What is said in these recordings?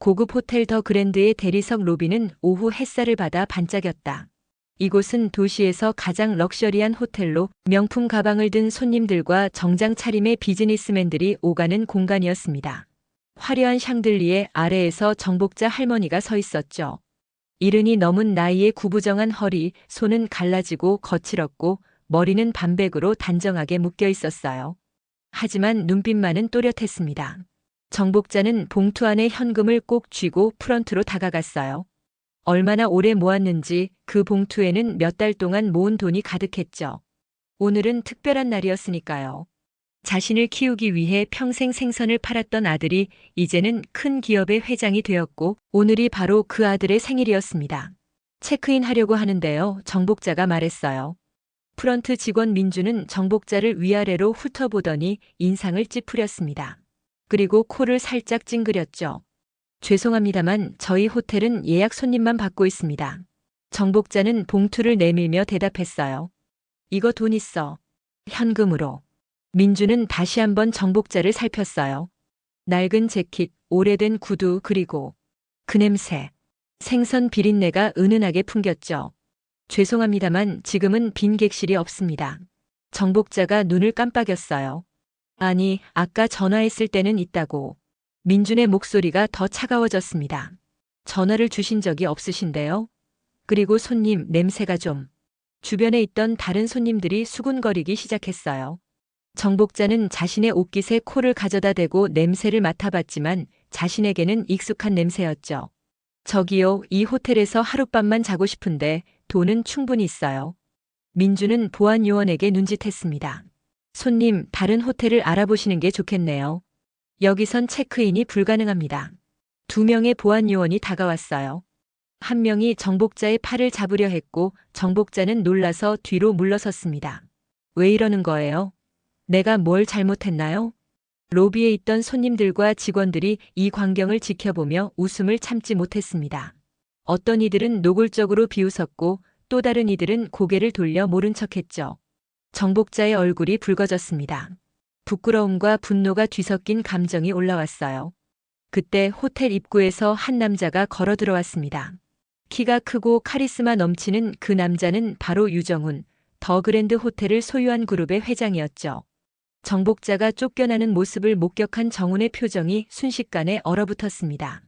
고급 호텔 더 그랜드의 대리석 로비는 오후 햇살을 받아 반짝였다. 이곳은 도시에서 가장 럭셔리한 호텔로 명품 가방을 든 손님들과 정장 차림의 비즈니스맨들이 오가는 공간이었습니다. 화려한 샹들리에 아래에서 정복자 할머니가 서 있었죠. 이른이 넘은 나이에 구부정한 허리, 손은 갈라지고 거칠었고 머리는 반백으로 단정하게 묶여 있었어요. 하지만 눈빛만은 또렷했습니다. 정복자는 봉투 안에 현금을 꼭 쥐고 프런트로 다가갔어요. 얼마나 오래 모았는지 그 봉투에는 몇 달 동안 모은 돈이 가득했죠. 오늘은 특별한 날이었으니까요. 자신을 키우기 위해 평생 생선을 팔았던 아들이 이제는 큰 기업의 회장이 되었고 오늘이 바로 그 아들의 생일이었습니다. 체크인 하려고 하는데요. 정복자가 말했어요. 프런트 직원 민주는 정복자를 위아래로 훑어보더니 인상을 찌푸렸습니다. 그리고 코를 살짝 찡그렸죠. 죄송합니다만 저희 호텔은 예약 손님만 받고 있습니다. 정복자는 봉투를 내밀며 대답했어요. 이거 돈 있어. 현금으로. 민주는 다시 한번 정복자를 살폈어요. 낡은 재킷, 오래된 구두 그리고 그 냄새. 생선 비린내가 은은하게 풍겼죠. 죄송합니다만 지금은 빈 객실이 없습니다. 정복자가 눈을 깜빡였어요. 아니, 아까 전화했을 때는 있다고. 민준의 목소리가 더 차가워졌습니다. 전화를 주신 적이 없으신데요? 그리고 손님 냄새가 좀. 주변에 있던 다른 손님들이 수군거리기 시작했어요. 정복자는 자신의 옷깃에 코를 가져다 대고 냄새를 맡아봤지만 자신에게는 익숙한 냄새였죠. 저기요, 이 호텔에서 하룻밤만 자고 싶은데 돈은 충분히 있어요. 민주는 보안 요원에게 눈짓했습니다. 손님, 다른 호텔을 알아보시는 게 좋겠네요. 여기선 체크인이 불가능합니다. 2명의 보안 요원이 다가왔어요. 한 명이 정복자의 팔을 잡으려 했고 정복자는 놀라서 뒤로 물러섰습니다. 왜 이러는 거예요? 내가 뭘 잘못했나요? 로비에 있던 손님들과 직원들이 이 광경을 지켜보며 웃음을 참지 못했습니다. 어떤 이들은 노골적으로 비웃었고 또 다른 이들은 고개를 돌려 모른 척했죠. 정복자의 얼굴이 붉어졌습니다. 부끄러움과 분노가 뒤섞인 감정이 올라왔어요. 그때 호텔 입구에서 한 남자가 걸어 들어왔습니다. 키가 크고 카리스마 넘치는 그 남자는 바로 유정훈, 더 그랜드 호텔을 소유한 그룹의 회장이었죠. 정복자가 쫓겨나는 모습을 목격한 정훈의 표정이 순식간에 얼어붙었습니다.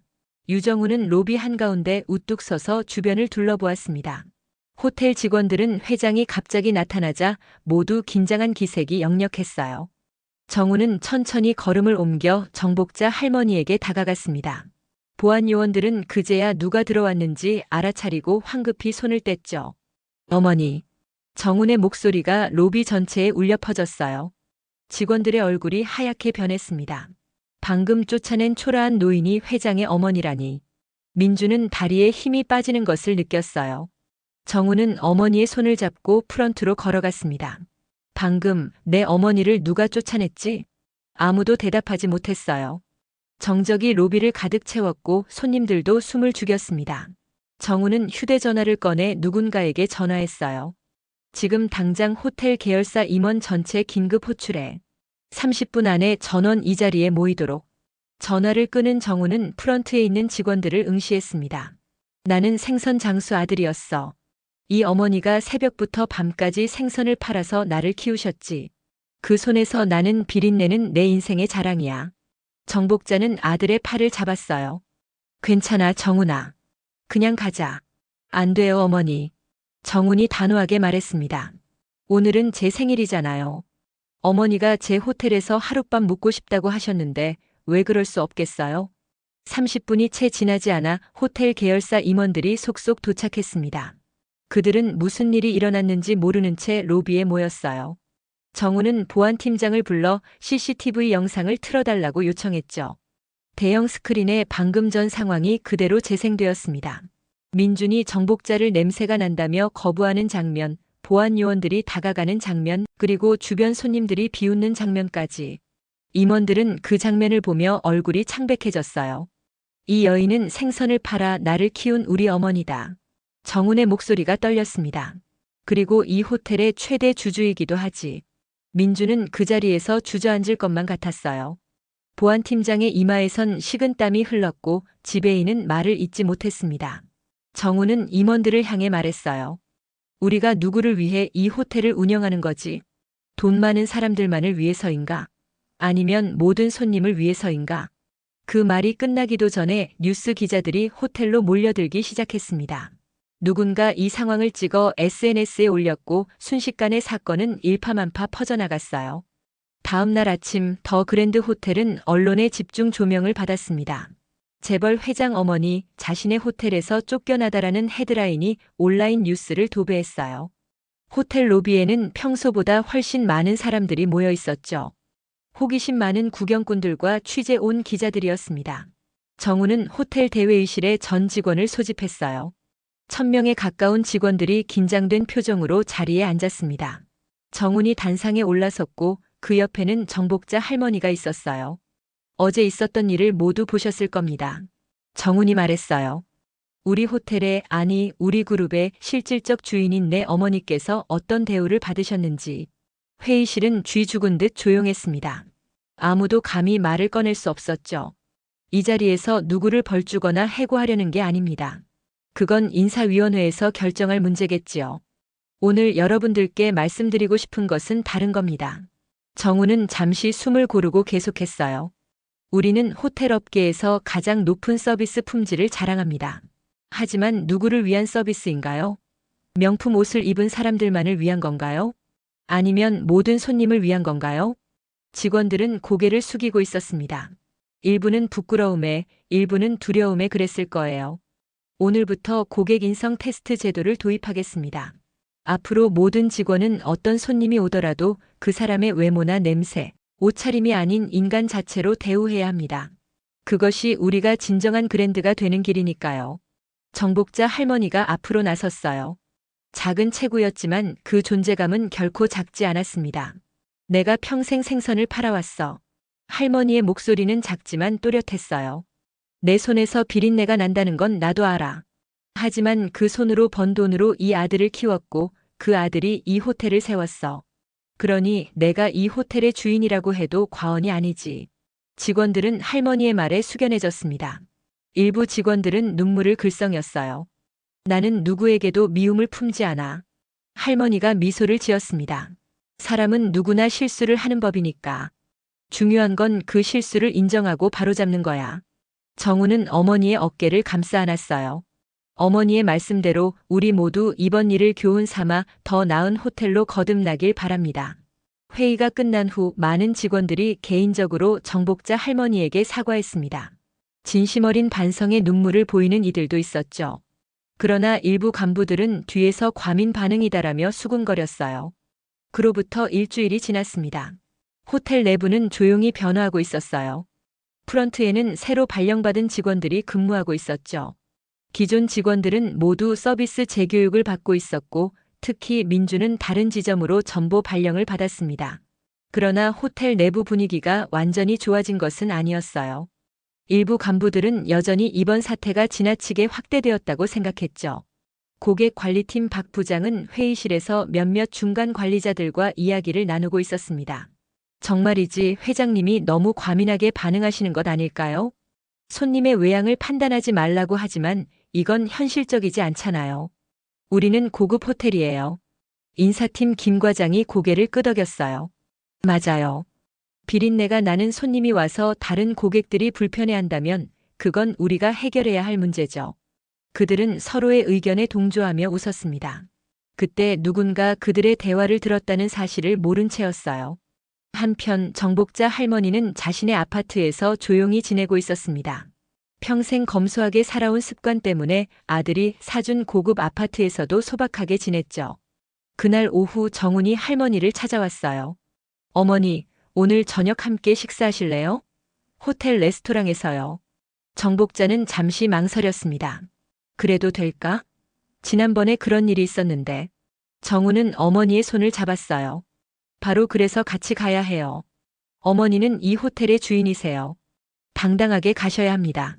유정훈은 로비 한가운데 우뚝 서서 주변을 둘러보았습니다. 호텔 직원들은 회장이 갑자기 나타나자 모두 긴장한 기색이 역력했어요. 정훈은 천천히 걸음을 옮겨 정복자 할머니에게 다가갔습니다. 보안 요원들은 그제야 누가 들어왔는지 알아차리고 황급히 손을 뗐죠. 어머니. 정훈의 목소리가 로비 전체에 울려 퍼졌어요. 직원들의 얼굴이 하얗게 변했습니다. 방금 쫓아낸 초라한 노인이 회장의 어머니라니. 민주는 다리에 힘이 빠지는 것을 느꼈어요. 정훈은 어머니의 손을 잡고 프런트로 걸어갔습니다. 방금 내 어머니를 누가 쫓아냈지? 아무도 대답하지 못했어요. 정적이 로비를 가득 채웠고 손님들도 숨을 죽였습니다. 정훈은 휴대전화를 꺼내 누군가에게 전화했어요. 지금 당장 호텔 계열사 임원 전체 긴급 호출해. 30분 안에 전원 이 자리에 모이도록. 전화를 끄는 정훈은 프런트에 있는 직원들을 응시했습니다. 나는 생선 장수 아들이었어. 이 어머니가 새벽부터 밤까지 생선을 팔아서 나를 키우셨지. 그 손에서 나는 비린내는 내 인생의 자랑이야. 정복자는 아들의 팔을 잡았어요. 괜찮아, 정훈아. 그냥 가자. 안 돼요, 어머니. 정훈이 단호하게 말했습니다. 오늘은 제 생일이잖아요. 어머니가 제 호텔에서 하룻밤 묵고 싶다고 하셨는데 왜 그럴 수 없겠어요? 30분이 채 지나지 않아 호텔 계열사 임원들이 속속 도착했습니다. 그들은 무슨 일이 일어났는지 모르는 채 로비에 모였어요. 정훈은 보안팀장을 불러 CCTV 영상을 틀어달라고 요청했죠. 대형 스크린에 방금 전 상황이 그대로 재생되었습니다. 민준이 정복자를 냄새가 난다며 거부하는 장면, 보안 요원들이 다가가는 장면, 그리고 주변 손님들이 비웃는 장면까지. 임원들은 그 장면을 보며 얼굴이 창백해졌어요. 이 여인은 생선을 팔아 나를 키운 우리 어머니다. 정훈의 목소리가 떨렸습니다. 그리고 이 호텔의 최대 주주이기도 하지. 민주는 그 자리에서 주저앉을 것만 같았어요. 보안팀장의 이마에선 식은땀이 흘렀고 지배인은 말을 잇지 못했습니다. 정우는 임원들을 향해 말했어요. 우리가 누구를 위해 이 호텔을 운영하는 거지? 돈 많은 사람들만을 위해서인가? 아니면 모든 손님을 위해서인가? 그 말이 끝나기도 전에 뉴스 기자들이 호텔로 몰려들기 시작했습니다. 누군가 이 상황을 찍어 SNS에 올렸고 순식간에 사건은 일파만파 퍼져나갔어요. 다음 날 아침 더 그랜드 호텔은 언론의 집중 조명을 받았습니다. 재벌 회장 어머니 자신의 호텔에서 쫓겨나다라는 헤드라인이 온라인 뉴스를 도배했어요. 호텔 로비에는 평소보다 훨씬 많은 사람들이 모여 있었죠. 호기심 많은 구경꾼들과 취재 온 기자들이었습니다. 정우는 호텔 대회의실에 전 직원을 소집했어요. 1000명에 가까운 직원들이 긴장된 표정으로 자리에 앉았습니다. 정훈이 단상에 올라섰고 그 옆에는 정복자 할머니가 있었어요. 어제 있었던 일을 모두 보셨을 겁니다. 정훈이 말했어요. 우리 호텔에, 아니 우리 그룹의 실질적 주인인 내 어머니께서 어떤 대우를 받으셨는지. 회의실은 쥐 죽은 듯 조용했습니다. 아무도 감히 말을 꺼낼 수 없었죠. 이 자리에서 누구를 벌주거나 해고하려는 게 아닙니다. 그건 인사위원회에서 결정할 문제겠지요. 오늘 여러분들께 말씀드리고 싶은 것은 다른 겁니다. 정우는 잠시 숨을 고르고 계속했어요. 우리는 호텔 업계에서 가장 높은 서비스 품질을 자랑합니다. 하지만 누구를 위한 서비스인가요? 명품 옷을 입은 사람들만을 위한 건가요? 아니면 모든 손님을 위한 건가요? 직원들은 고개를 숙이고 있었습니다. 일부는 부끄러움에, 일부는 두려움에 그랬을 거예요. 오늘부터 고객 인성 테스트 제도를 도입하겠습니다. 앞으로 모든 직원은 어떤 손님이 오더라도 그 사람의 외모나 냄새, 옷차림이 아닌 인간 자체로 대우해야 합니다. 그것이 우리가 진정한 그랜드가 되는 길이니까요. 정복자 할머니가 앞으로 나섰어요. 작은 체구였지만 그 존재감은 결코 작지 않았습니다. 내가 평생 생선을 팔아왔어. 할머니의 목소리는 작지만 또렷했어요. 내 손에서 비린내가 난다는 건 나도 알아. 하지만 그 손으로 번 돈으로 이 아들을 키웠고 그 아들이 이 호텔을 세웠어. 그러니 내가 이 호텔의 주인이라고 해도 과언이 아니지. 직원들은 할머니의 말에 숙연해졌습니다. 일부 직원들은 눈물을 글썽였어요. 나는 누구에게도 미움을 품지 않아. 할머니가 미소를 지었습니다. 사람은 누구나 실수를 하는 법이니까. 중요한 건 그 실수를 인정하고 바로잡는 거야. 정우는 어머니의 어깨를 감싸 안았어요. 어머니의 말씀대로 우리 모두 이번 일을 교훈 삼아 더 나은 호텔로 거듭나길 바랍니다. 회의가 끝난 후 많은 직원들이 개인적으로 정복자 할머니에게 사과했습니다. 진심 어린 반성의 눈물을 보이는 이들도 있었죠. 그러나 일부 간부들은 뒤에서 과민 반응이다라며 수군거렸어요. 그로부터 일주일이 지났습니다. 호텔 내부는 조용히 변화하고 있었어요. 프런트에는 새로 발령받은 직원들이 근무하고 있었죠. 기존 직원들은 모두 서비스 재교육을 받고 있었고 특히 민주는 다른 지점으로 전보 발령을 받았습니다. 그러나 호텔 내부 분위기가 완전히 좋아진 것은 아니었어요. 일부 간부들은 여전히 이번 사태가 지나치게 확대되었다고 생각했죠. 고객관리팀 박 부장은 회의실에서 몇몇 중간 관리자들과 이야기를 나누고 있었습니다. 정말이지 회장님이 너무 과민하게 반응하시는 것 아닐까요? 손님의 외양을 판단하지 말라고 하지만 이건 현실적이지 않잖아요. 우리는 고급 호텔이에요. 인사팀 김 과장이 고개를 끄덕였어요. 맞아요. 비린내가 나는 손님이 와서 다른 고객들이 불편해한다면 그건 우리가 해결해야 할 문제죠. 그들은 서로의 의견에 동조하며 웃었습니다. 그때 누군가 그들의 대화를 들었다는 사실을 모른 채였어요. 한편 정복자 할머니는 자신의 아파트에서 조용히 지내고 있었습니다. 평생 검소하게 살아온 습관 때문에 아들이 사준 고급 아파트에서도 소박하게 지냈죠. 그날 오후 정훈이 할머니를 찾아왔어요. 어머니, 오늘 저녁 함께 식사하실래요? 호텔 레스토랑에서요. 정복자는 잠시 망설였습니다. 그래도 될까? 지난번에 그런 일이 있었는데. 정우는 어머니의 손을 잡았어요. 바로 그래서 같이 가야 해요. 어머니는 이 호텔의 주인이세요. 당당하게 가셔야 합니다.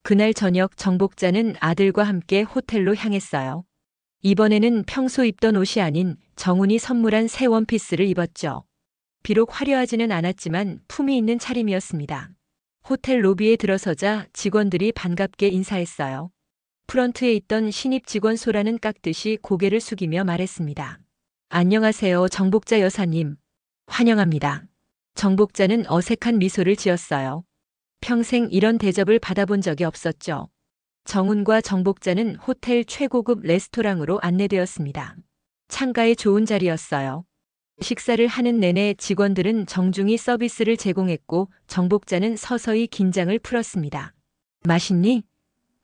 그날 저녁 정복자는 아들과 함께 호텔로 향했어요. 이번에는 평소 입던 옷이 아닌 정훈이 선물한 새 원피스를 입었죠. 비록 화려하지는 않았지만 품위 있는 차림이었습니다. 호텔 로비에 들어서자 직원들이 반갑게 인사했어요. 프런트에 있던 신입 직원 소라는 깍듯이 고개를 숙이며 말했습니다. 안녕하세요, 정복자 여사님. 환영합니다. 정복자는 어색한 미소를 지었어요. 평생 이런 대접을 받아본 적이 없었죠. 정훈과 정복자는 호텔 최고급 레스토랑으로 안내되었습니다. 창가에 좋은 자리였어요. 식사를 하는 내내 직원들은 정중히 서비스를 제공했고 정복자는 서서히 긴장을 풀었습니다. 맛있니?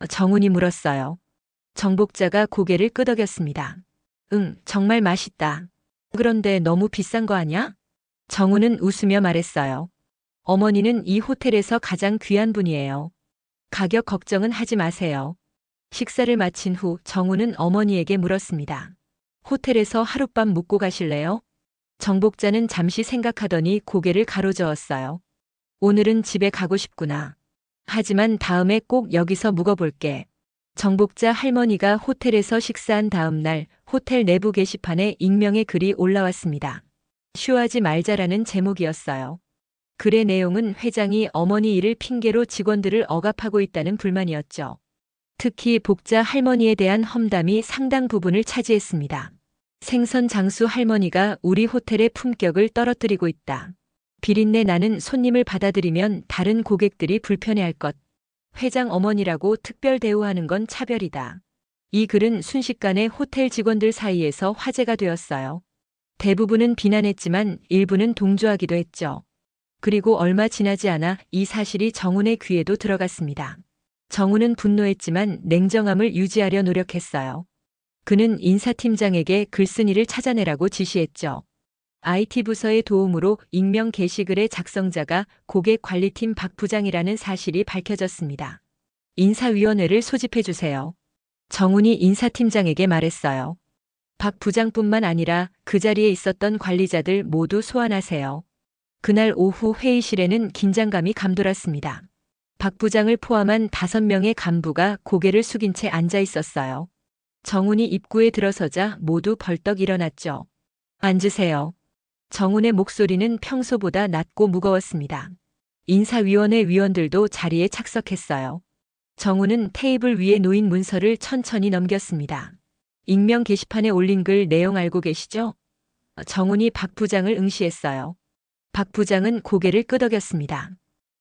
정훈이 물었어요. 정복자가 고개를 끄덕였습니다. 응, 정말 맛있다. 그런데 너무 비싼 거 아냐? 정훈은 웃으며 말했어요. 어머니는 이 호텔에서 가장 귀한 분이에요. 가격 걱정은 하지 마세요. 식사를 마친 후 정훈은 어머니에게 물었습니다. 호텔에서 하룻밤 묵고 가실래요? 정복자는 잠시 생각하더니 고개를 가로저었어요. 오늘은 집에 가고 싶구나. 하지만 다음에 꼭 여기서 묵어볼게. 정복자 할머니가 호텔에서 식사한 다음 날 호텔 내부 게시판에 익명의 글이 올라왔습니다. 쉬하지 말자라는 제목이었어요. 글의 내용은 회장이 어머니 일을 핑계로 직원들을 억압하고 있다는 불만이었죠. 특히 복자 할머니에 대한 험담이 상당 부분을 차지했습니다. 생선 장수 할머니가 우리 호텔의 품격을 떨어뜨리고 있다. 비린내 나는 손님을 받아들이면 다른 고객들이 불편해할 것. 회장 어머니라고 특별 대우하는 건 차별이다. 이 글은 순식간에 호텔 직원들 사이에서 화제가 되었어요. 대부분은 비난했지만 일부는 동조하기도 했죠. 그리고 얼마 지나지 않아 이 사실이 정훈의 귀에도 들어갔습니다. 정훈은 분노했지만 냉정함을 유지하려 노력했어요. 그는 인사팀장에게 글쓴이를 찾아내라고 지시했죠. IT 부서의 도움으로 익명 게시글의 작성자가 고객관리팀 박 부장이라는 사실이 밝혀졌습니다. 인사위원회를 소집해 주세요. 정훈이 인사팀장에게 말했어요. 박 부장뿐만 아니라 그 자리에 있었던 관리자들 모두 소환하세요. 그날 오후 회의실에는 긴장감이 감돌았습니다. 박 부장을 포함한 5명의 간부가 고개를 숙인 채 앉아 있었어요. 정훈이 입구에 들어서자 모두 벌떡 일어났죠. 앉으세요. 정훈의 목소리는 평소보다 낮고 무거웠습니다. 인사위원회 위원들도 자리에 착석했어요. 정훈은 테이블 위에 놓인 문서를 천천히 넘겼습니다. 익명 게시판에 올린 글 내용 알고 계시죠? 정훈이 박 부장을 응시했어요. 박 부장은 고개를 끄덕였습니다.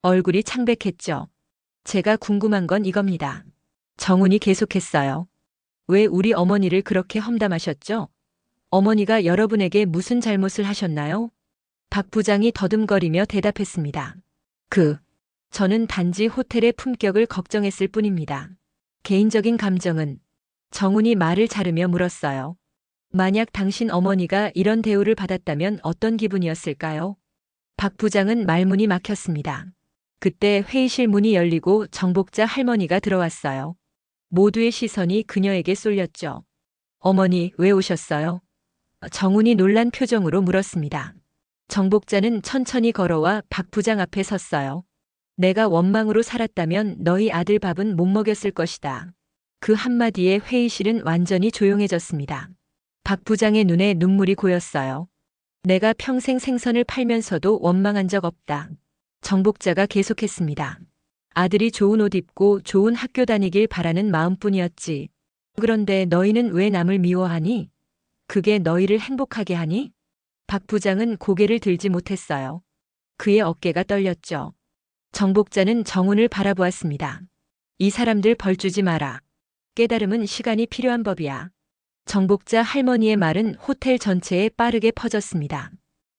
얼굴이 창백했죠. 제가 궁금한 건 이겁니다. 정훈이 계속했어요. 왜 우리 어머니를 그렇게 험담하셨죠? 어머니가 여러분에게 무슨 잘못을 하셨나요? 박 부장이 더듬거리며 대답했습니다. 저는 단지 호텔의 품격을 걱정했을 뿐입니다. 개인적인 감정은 정훈이 말을 자르며 물었어요. 만약 당신 어머니가 이런 대우를 받았다면 어떤 기분이었을까요? 박 부장은 말문이 막혔습니다. 그때 회의실 문이 열리고 정복자 할머니가 들어왔어요. 모두의 시선이 그녀에게 쏠렸죠. 어머니, 왜 오셨어요? 정훈이 놀란 표정으로 물었습니다. 정복자는 천천히 걸어와 박 부장 앞에 섰어요. 내가 원망으로 살았다면 너희 아들 밥은 못 먹였을 것이다. 그 한마디에 회의실은 완전히 조용해졌습니다. 박 부장의 눈에 눈물이 고였어요. 내가 평생 생선을 팔면서도 원망한 적 없다. 정복자가 계속했습니다. 아들이 좋은 옷 입고 좋은 학교 다니길 바라는 마음뿐이었지. 그런데 너희는 왜 남을 미워하니? 그게 너희를 행복하게 하니? 박 부장은 고개를 들지 못했어요. 그의 어깨가 떨렸죠. 정복자는 정훈을 바라보았습니다. 이 사람들 벌주지 마라. 깨달음은 시간이 필요한 법이야. 정복자 할머니의 말은 호텔 전체에 빠르게 퍼졌습니다.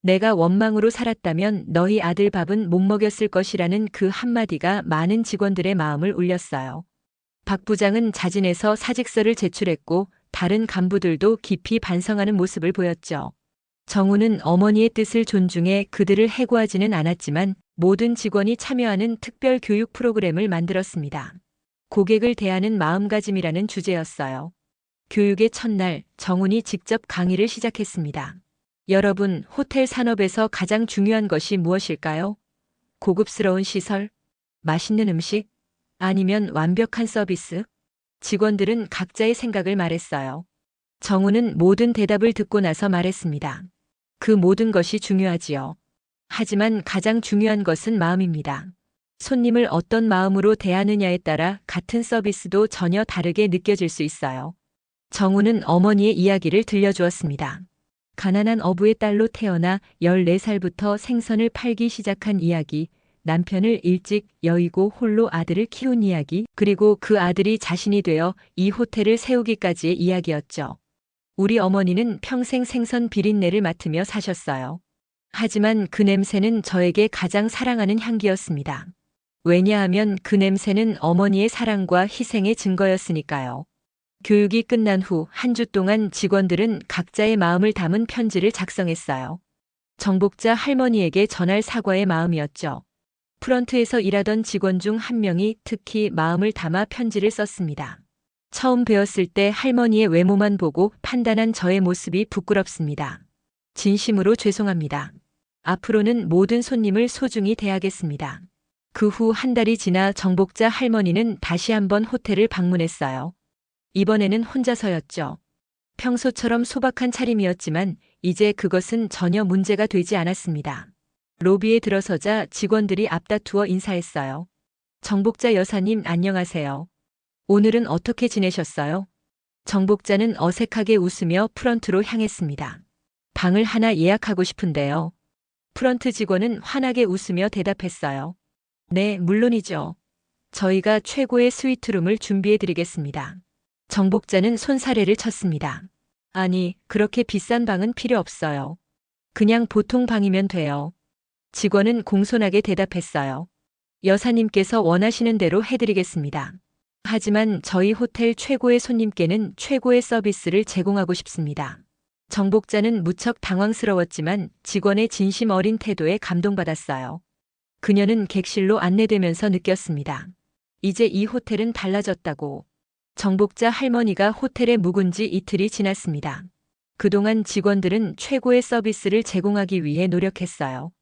내가 원망으로 살았다면 너희 아들 밥은 못 먹였을 것이라는 그 한마디가 많은 직원들의 마음을 울렸어요. 박 부장은 자진해서 사직서를 제출했고 다른 간부들도 깊이 반성하는 모습을 보였죠. 정훈은 어머니의 뜻을 존중해 그들을 해고하지는 않았지만 모든 직원이 참여하는 특별 교육 프로그램을 만들었습니다. 고객을 대하는 마음가짐이라는 주제였어요. 교육의 첫날, 정훈이 직접 강의를 시작했습니다. 여러분, 호텔 산업에서 가장 중요한 것이 무엇일까요? 고급스러운 시설? 맛있는 음식? 아니면 완벽한 서비스? 직원들은 각자의 생각을 말했어요. 정훈은 모든 대답을 듣고 나서 말했습니다. 그 모든 것이 중요하지요. 하지만 가장 중요한 것은 마음입니다. 손님을 어떤 마음으로 대하느냐에 따라 같은 서비스도 전혀 다르게 느껴질 수 있어요. 정우는 어머니의 이야기를 들려주었습니다. 가난한 어부의 딸로 태어나 14살부터 생선을 팔기 시작한 이야기, 남편을 일찍 여의고 홀로 아들을 키운 이야기, 그리고 그 아들이 자신이 되어 이 호텔을 세우기까지의 이야기였죠. 우리 어머니는 평생 생선 비린내를 맡으며 사셨어요. 하지만 그 냄새는 저에게 가장 사랑하는 향기였습니다. 왜냐하면 그 냄새는 어머니의 사랑과 희생의 증거였으니까요. 교육이 끝난 후 한 주 동안 직원들은 각자의 마음을 담은 편지를 작성했어요. 정복자 할머니에게 전할 사과의 마음이었죠. 프런트에서 일하던 직원 중 한 명이 특히 마음을 담아 편지를 썼습니다. 처음 뵈었을 때 할머니의 외모만 보고 판단한 저의 모습이 부끄럽습니다. 진심으로 죄송합니다. 앞으로는 모든 손님을 소중히 대하겠습니다. 그 후 한 달이 지나 정복자 할머니는 다시 한번 호텔을 방문했어요. 이번에는 혼자서였죠. 평소처럼 소박한 차림이었지만 이제 그것은 전혀 문제가 되지 않았습니다. 로비에 들어서자 직원들이 앞다투어 인사했어요. 정복자 여사님 안녕하세요. 오늘은 어떻게 지내셨어요? 정복자는 어색하게 웃으며 프런트로 향했습니다. 방을 하나 예약하고 싶은데요. 프런트 직원은 환하게 웃으며 대답했어요. 네, 물론이죠. 저희가 최고의 스위트룸을 준비해 드리겠습니다. 정복자는 손사래를 쳤습니다. 아니, 그렇게 비싼 방은 필요 없어요. 그냥 보통 방이면 돼요. 직원은 공손하게 대답했어요. 여사님께서 원하시는 대로 해드리겠습니다. 하지만 저희 호텔 최고의 손님께는 최고의 서비스를 제공하고 싶습니다. 정복자는 무척 당황스러웠지만 직원의 진심 어린 태도에 감동받았어요. 그녀는 객실로 안내되면서 느꼈습니다. 이제 이 호텔은 달라졌다고. 정복자 할머니가 호텔에 묵은 지 이틀이 지났습니다. 그동안 직원들은 최고의 서비스를 제공하기 위해 노력했어요.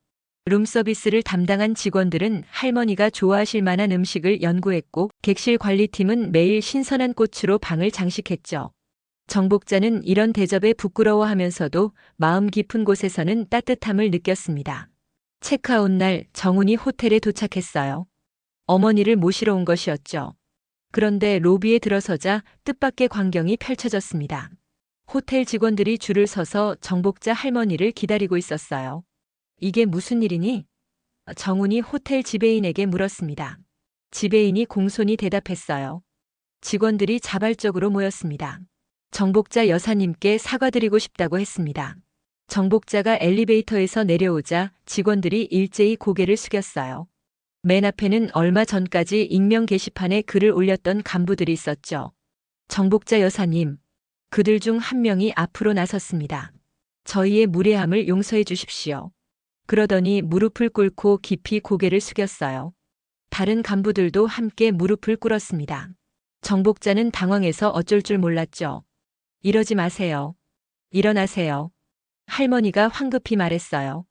룸서비스를 담당한 직원들은 할머니가 좋아하실 만한 음식을 연구했고 객실 관리팀은 매일 신선한 꽃으로 방을 장식했죠. 정복자는 이런 대접에 부끄러워하면서도 마음 깊은 곳에서는 따뜻함을 느꼈습니다. 체크아웃 날 정훈이 호텔에 도착했어요. 어머니를 모시러 온 것이었죠. 그런데 로비에 들어서자 뜻밖의 광경이 펼쳐졌습니다. 호텔 직원들이 줄을 서서 정복자 할머니를 기다리고 있었어요. 이게 무슨 일이니? 정훈이 호텔 지배인에게 물었습니다. 지배인이 공손히 대답했어요. 직원들이 자발적으로 모였습니다. 정복자 여사님께 사과드리고 싶다고 했습니다. 정복자가 엘리베이터에서 내려오자 직원들이 일제히 고개를 숙였어요. 맨 앞에는 얼마 전까지 익명 게시판에 글을 올렸던 간부들이 있었죠. 정복자 여사님, 그들 중 한 명이 앞으로 나섰습니다. 저희의 무례함을 용서해 주십시오. 그러더니 무릎을 꿇고 깊이 고개를 숙였어요. 다른 간부들도 함께 무릎을 꿇었습니다. 정복자는 당황해서 어쩔 줄 몰랐죠. 이러지 마세요. 일어나세요. 할머니가 황급히 말했어요.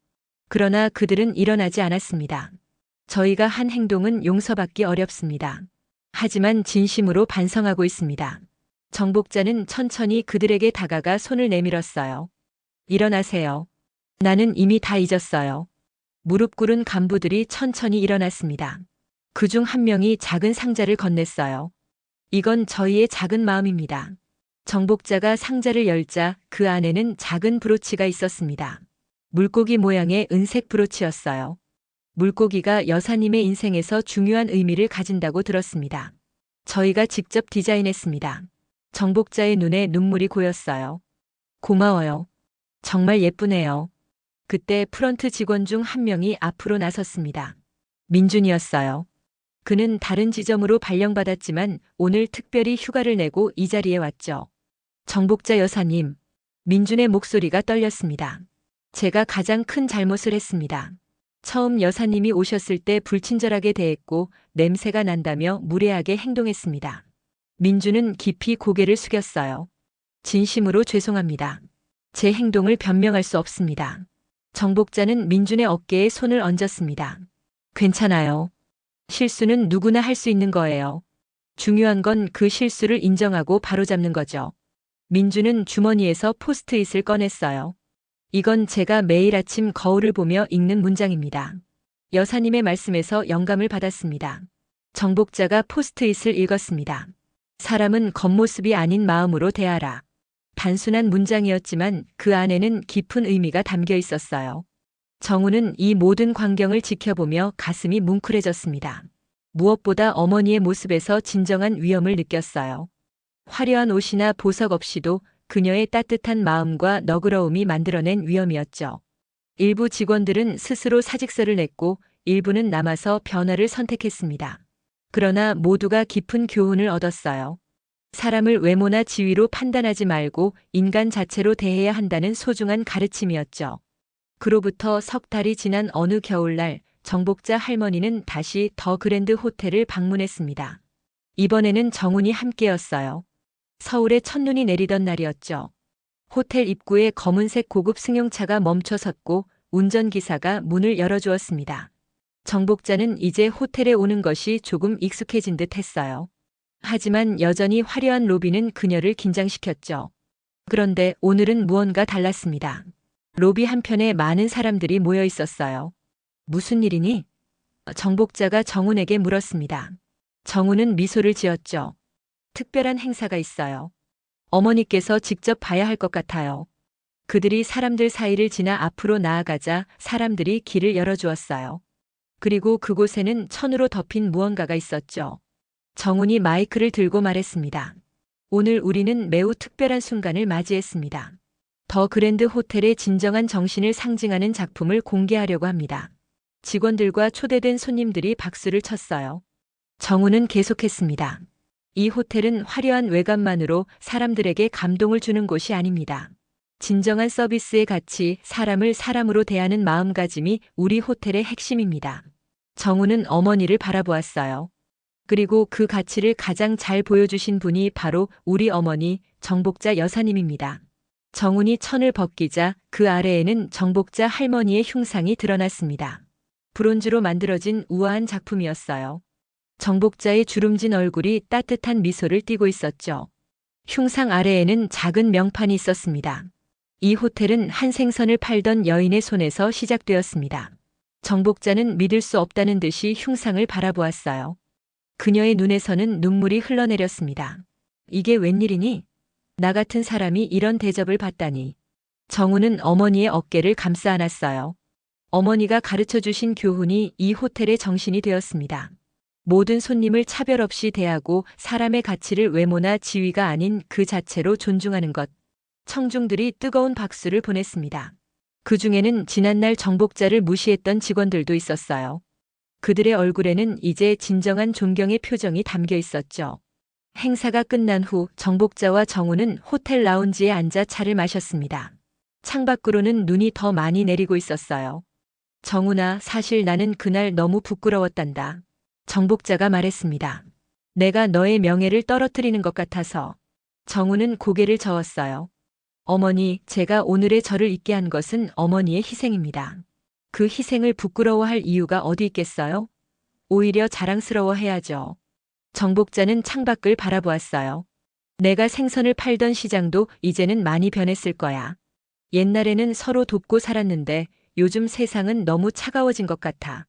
그러나 그들은 일어나지 않았습니다. 저희가 한 행동은 용서받기 어렵습니다. 하지만 진심으로 반성하고 있습니다. 정복자는 천천히 그들에게 다가가 손을 내밀었어요. 일어나세요. 나는 이미 다 잊었어요. 무릎 꿇은 간부들이 천천히 일어났습니다. 그중 한 명이 작은 상자를 건넸어요. 이건 저희의 작은 마음입니다. 정복자가 상자를 열자 그 안에는 작은 브로치가 있었습니다. 물고기 모양의 은색 브로치였어요. 물고기가 여사님의 인생에서 중요한 의미를 가진다고 들었습니다. 저희가 직접 디자인했습니다. 정복자의 눈에 눈물이 고였어요. 고마워요. 정말 예쁘네요. 그때 프런트 직원 중 한 명이 앞으로 나섰습니다. 민준이었어요. 그는 다른 지점으로 발령받았지만 오늘 특별히 휴가를 내고 이 자리에 왔죠. 정복자 여사님, 민준의 목소리가 떨렸습니다. 제가 가장 큰 잘못을 했습니다. 처음 여사님이 오셨을 때 불친절하게 대했고 냄새가 난다며 무례하게 행동했습니다. 민준은 깊이 고개를 숙였어요. 진심으로 죄송합니다. 제 행동을 변명할 수 없습니다. 정복자는 민준의 어깨에 손을 얹었습니다. 괜찮아요. 실수는 누구나 할 수 있는 거예요. 중요한 건 그 실수를 인정하고 바로잡는 거죠. 민준은 주머니에서 포스트잇을 꺼냈어요. 이건 제가 매일 아침 거울을 보며 읽는 문장입니다. 여사님의 말씀에서 영감을 받았습니다. 정복자가 포스트잇을 읽었습니다. 사람은 겉모습이 아닌 마음으로 대하라. 단순한 문장이었지만 그 안에는 깊은 의미가 담겨 있었어요. 정우는 이 모든 광경을 지켜보며 가슴이 뭉클해졌습니다. 무엇보다 어머니의 모습에서 진정한 위엄을 느꼈어요. 화려한 옷이나 보석 없이도 그녀의 따뜻한 마음과 너그러움이 만들어낸 위엄이었죠. 일부 직원들은 스스로 사직서를 냈고 일부는 남아서 변화를 선택했습니다. 그러나 모두가 깊은 교훈을 얻었어요. 사람을 외모나 지위로 판단하지 말고 인간 자체로 대해야 한다는 소중한 가르침이었죠. 그로부터 석 달이 지난 어느 겨울날 정복자 할머니는 다시 더 그랜드 호텔을 방문했습니다. 이번에는 정훈이 함께였어요. 서울에 첫눈이 내리던 날이었죠. 호텔 입구에 검은색 고급 승용차가 멈춰 섰고 운전기사가 문을 열어주었습니다. 정복자는 이제 호텔에 오는 것이 조금 익숙해진 듯 했어요. 하지만 여전히 화려한 로비는 그녀를 긴장시켰죠. 그런데 오늘은 무언가 달랐습니다. 로비 한편에 많은 사람들이 모여 있었어요. 무슨 일이니? 정복자가 정훈에게 물었습니다. 정훈은 미소를 지었죠. 특별한 행사가 있어요. 어머니께서 직접 봐야 할 것 같아요. 그들이 사람들 사이를 지나 앞으로 나아가자 사람들이 길을 열어주었어요. 그리고 그곳에는 천으로 덮인 무언가가 있었죠. 정훈이 마이크를 들고 말했습니다. 오늘 우리는 매우 특별한 순간을 맞이했습니다. 더 그랜드 호텔의 진정한 정신을 상징하는 작품을 공개하려고 합니다. 직원들과 초대된 손님들이 박수를 쳤어요. 정훈은 계속했습니다. 이 호텔은 화려한 외관만으로 사람들에게 감동을 주는 곳이 아닙니다. 진정한 서비스의 가치, 사람을 사람으로 대하는 마음가짐이 우리 호텔의 핵심입니다. 정훈은 어머니를 바라보았어요. 그리고 그 가치를 가장 잘 보여주신 분이 바로 우리 어머니 정복자 여사님입니다. 정훈이 천을 벗기자 그 아래에는 정복자 할머니의 흉상이 드러났습니다. 브론즈로 만들어진 우아한 작품이었어요. 정복자의 주름진 얼굴이 따뜻한 미소를 띠고 있었죠. 흉상 아래에는 작은 명판이 있었습니다. 이 호텔은 한 생선을 팔던 여인의 손에서 시작되었습니다. 정복자는 믿을 수 없다는 듯이 흉상을 바라보았어요. 그녀의 눈에서는 눈물이 흘러내렸습니다. 이게 웬일이니? 나 같은 사람이 이런 대접을 받다니. 정우는 어머니의 어깨를 감싸 안았어요. 어머니가 가르쳐 주신 교훈이 이 호텔의 정신이 되었습니다. 모든 손님을 차별 없이 대하고 사람의 가치를 외모나 지위가 아닌 그 자체로 존중하는 것. 청중들이 뜨거운 박수를 보냈습니다. 그 중에는 지난날 정복자를 무시했던 직원들도 있었어요. 그들의 얼굴에는 이제 진정한 존경의 표정이 담겨 있었죠. 행사가 끝난 후 정복자와 정우는 호텔 라운지에 앉아 차를 마셨습니다. 창밖으로는 눈이 더 많이 내리고 있었어요. 정우나, 사실 나는 그날 너무 부끄러웠단다. 정복자가 말했습니다. 내가 너의 명예를 떨어뜨리는 것 같아서. 정우는 고개를 저었어요. 어머니, 제가 오늘의 저를 있게 한 것은 어머니의 희생입니다. 그 희생을 부끄러워할 이유가 어디 있겠어요? 오히려 자랑스러워해야죠. 정복자는 창밖을 바라보았어요. 내가 생선을 팔던 시장도 이제는 많이 변했을 거야. 옛날에는 서로 돕고 살았는데 요즘 세상은 너무 차가워진 것 같아.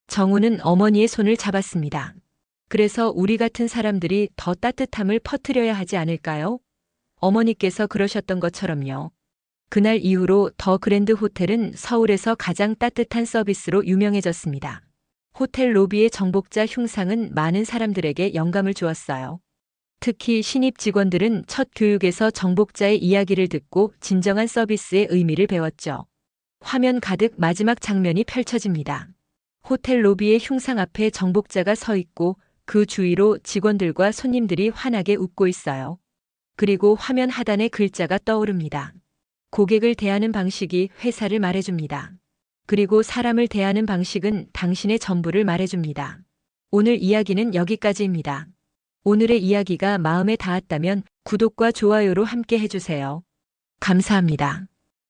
정우는 어머니의 손을 잡았습니다. 그래서 우리 같은 사람들이 더 따뜻함을 퍼뜨려야 하지 않을까요? 어머니께서 그러셨던 것처럼요. 그날 이후로 더 그랜드 호텔은 서울에서 가장 따뜻한 서비스로 유명해졌습니다. 호텔 로비의 정복자 흉상은 많은 사람들에게 영감을 주었어요. 특히 신입 직원들은 첫 교육에서 정복자의 이야기를 듣고 진정한 서비스의 의미를 배웠죠. 화면 가득 마지막 장면이 펼쳐집니다. 호텔 로비의 흉상 앞에 정복자가 서 있고 그 주위로 직원들과 손님들이 환하게 웃고 있어요. 그리고 화면 하단에 글자가 떠오릅니다. 고객을 대하는 방식이 회사를 말해줍니다. 그리고 사람을 대하는 방식은 당신의 전부를 말해줍니다. 오늘 이야기는 여기까지입니다. 오늘의 이야기가 마음에 닿았다면 구독과 좋아요로 함께 해주세요. 감사합니다.